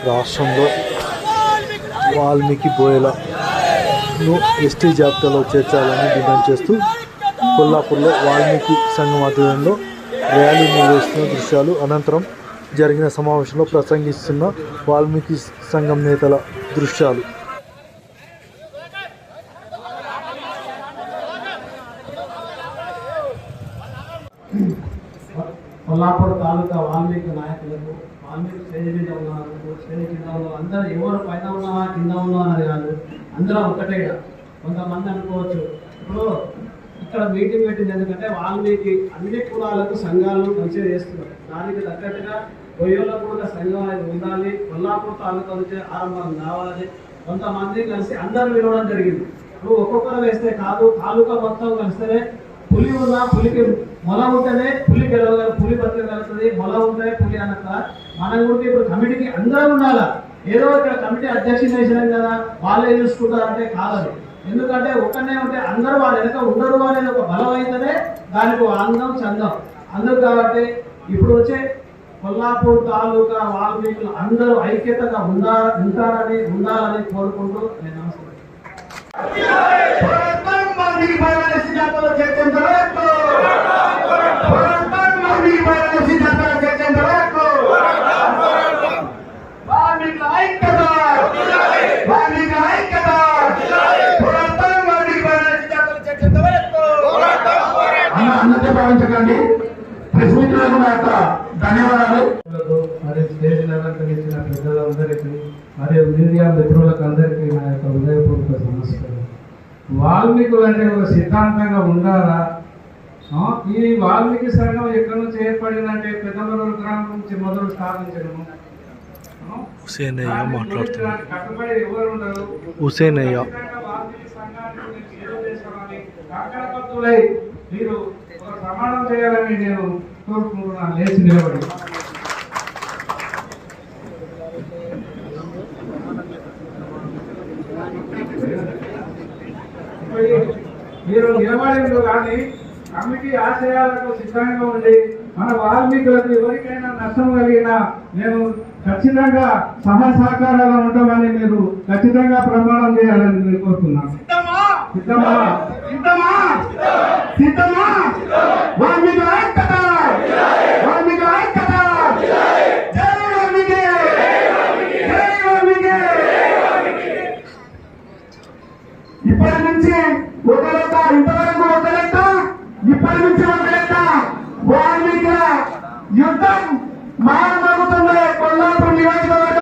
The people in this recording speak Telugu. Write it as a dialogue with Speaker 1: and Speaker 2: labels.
Speaker 1: రాష్ట్రంలో వాల్మీకి బోయలను ఎస్టీ జాబితాలో చేర్చాలని డిమాండ్ చేస్తూ కొల్లాపూర్లో వాల్మీకి సంఘం ఆధ్వర్యంలో ర్యాలీ నిర్వహిస్తున్న దృశ్యాలు, అనంతరం జరిగిన సమావేశంలో ప్రసంగిస్తున్న వాల్మీకి సంఘం నేతల దృశ్యాలు.
Speaker 2: కొల్లాపూర్ తాలూకా వాల్మీకి నాయకులకు, వాల్మీకి స్టేజ్ మీద ఉన్నారు, స్టేజ్ కింద ఉన్నారు, అందరూ ఎవరు పైన ఉన్నావా కింద ఉన్నావా అనేది కాదు, అందరూ ఒకటే. కొంతమంది అనుకోవచ్చు ఇప్పుడు ఇక్కడ మీటింగ్ పెట్టింది ఎందుకంటే వాల్మీకి అన్ని కులాలకు సంఘాలను మంచిగా చేస్తున్నారు. దానికి తగ్గట్టుగా కొయ్యోళ్ళకు కూడా సంఘం అనేది ఉండాలి, కొల్లాపూర్ తాలూకా నుంచి ఆరంభం కావాలి. కొంతమంది కలిసి అందరూ వినవడం జరిగింది. ఇప్పుడు ఒక్కొక్కరు వేస్తే కాదు, తాలూకా మొత్తం కలిస్తేనే పులి ఉన్నా పులికి మొల ఉంటేనే పులి గెలవగల, పులి బతకగలుగుతుంది. మొల ఉంటే పులి అనక మనం కూడా ఇప్పుడు కమిటీకి అందరూ ఉండాలా. ఏదో ఇక్కడ కమిటీ అధ్యక్షులు వేసినాం కదా వాళ్ళే చూసుకుంటారంటే కాదని. ఎందుకంటే ఒకనే ఉంటే అందరూ వాళ్ళ వెనక ఉండరు అనేది ఒక బలం అయితేనే దానికి అందం చందం. అందుకు కాబట్టి ఇప్పుడు వచ్చే కొల్లాపూర్ తాలూకా వాల్మీకులు అందరూ ఐక్యతగా ఉండాలని కోరుకుంటూ నేను నమస్కారం.
Speaker 3: అన్నతే భావించకండి. ప్రెస్ మిత్రులకు నా యొక్క ధన్యవాదాలు.
Speaker 2: మరి స్టేజ్ అలంకరించిన పెద్దలందరికీ మరియు మీడియా మిత్రులకు అందరికీ నా యొక్క హృదయపూర్వక నమస్కారం. వాల్మీకులు అంటే ఒక సిద్ధాంతంగా ఉండాలా? ఈ వాల్మీకి సంఘం ఎక్కడి నుంచి ఏర్పడిందంటే పెద్దమూరు గ్రామం నుంచి మొదలు స్థాపించడము. కట్టుబడి ఎవరు ఉండరు. వాల్మీకి సంఘాన్ని మీరు ఒక ప్రమాణం చేయాలని నేను కోరుకుంటున్నాను. లేచి నిలబడి మీరు నిలబడిందో కానీ కమిటీ ఆశయాలకు సిద్ధంగా ఉండి మన వాల్మీకులకు ఎవరికైనా నష్టం కలిగినా నేను ఖచ్చితంగా సహకారాలు ఉంటామని మీరు ఖచ్చితంగా ప్రమాణం చేయాలని నేను కోరుతున్నాను. సిద్ధమా? వాల్మీకి